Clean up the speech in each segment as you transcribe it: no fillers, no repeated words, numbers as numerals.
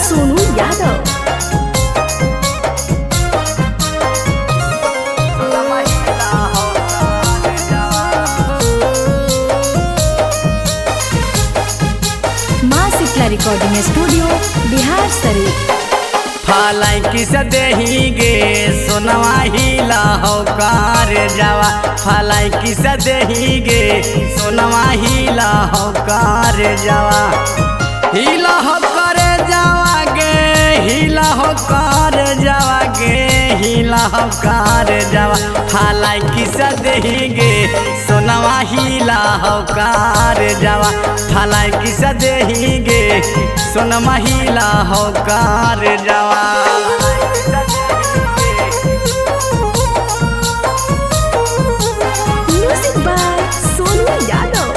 सोनू यादव। माँ Shitala recording studio Bihar Sharif. फलाई किस देही गे सोनवा हिला हो कार जावा। फलाई किस देही गे सोनवा हिला हो कार जावा। हिला हो कर जावा गे हिला हो कर जावा गे हिला हो कर जावा। फलाई किस देही गे सोनवा हिला हो कार जावा। फलाई किस देही गे सोनमा हिला हो कार जावा। Music by Sonu Yadav.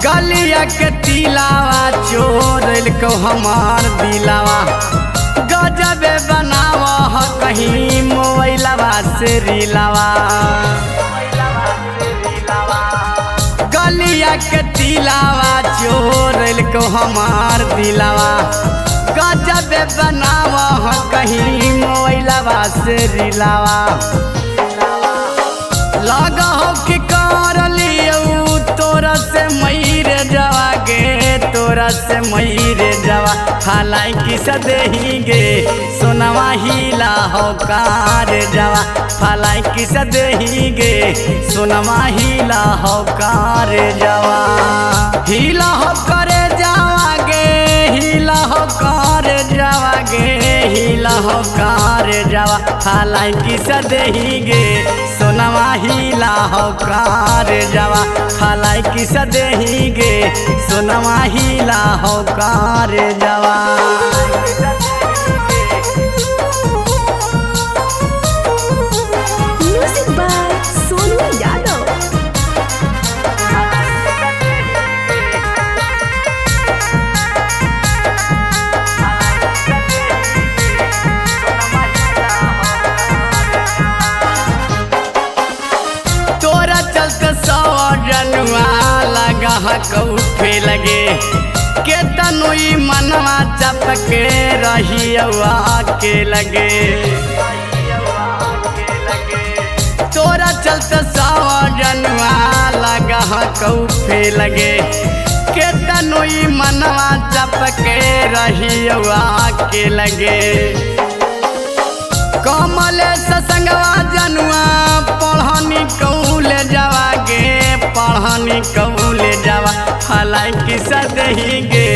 गलिया के तिलावा चोर को हमार दिलावा। गजबे बनावा ह कहीं मोबाइलवा से रिलावा। गलिया के तिलावा चोर को हमार दिलावा। गजबे बनावा ह कहीं मोबाइलवा से रिलावा। लगा हो कि कर लियो तोरा से मईर जावा गे तोरा से मईर जावा। फलाई किस देही गे सोनवा हिला हो कार जावा। फलाई किस देही गे सोनवा हिला हो कार जावा। हिला हो करे जावा गे हिला हो कर जावा गे हिला हो कार जावा। फलाई किस देही गे सोनवा हिला हो कार जावा। फलाई किस देही गे सोनवा हिला हो कार जावा। Music by Sonu Yadav. तोरा चलते सवरनुआ लगा कौफे लगे के तनुई मनवा चपके रही के लगे। तोरा चलते सवरनुआ लगा कौफे लगे के तनुई मनवा चपके रही के लगे। कमल ससंगवा जनुआ पढ़नी कौल जावा गे पढ़नी कौल जावा। फलाई किस देही गे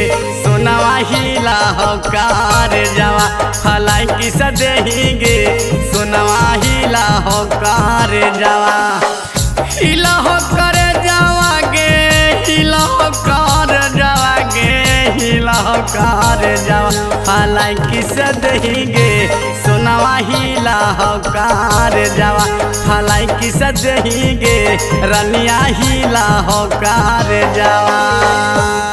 सोनवा हिला हो कार जावा। फलाई किस देही गे सोनवा हिला हो कार जावा। हिला हो कर जावा गे हिला हो कर जावा गे हिला हो कर जावा। फलाई किस देही गे सोनवा हिला हो कार जावा। फलाई किस देही गे रनिया हिला हो कार जावा।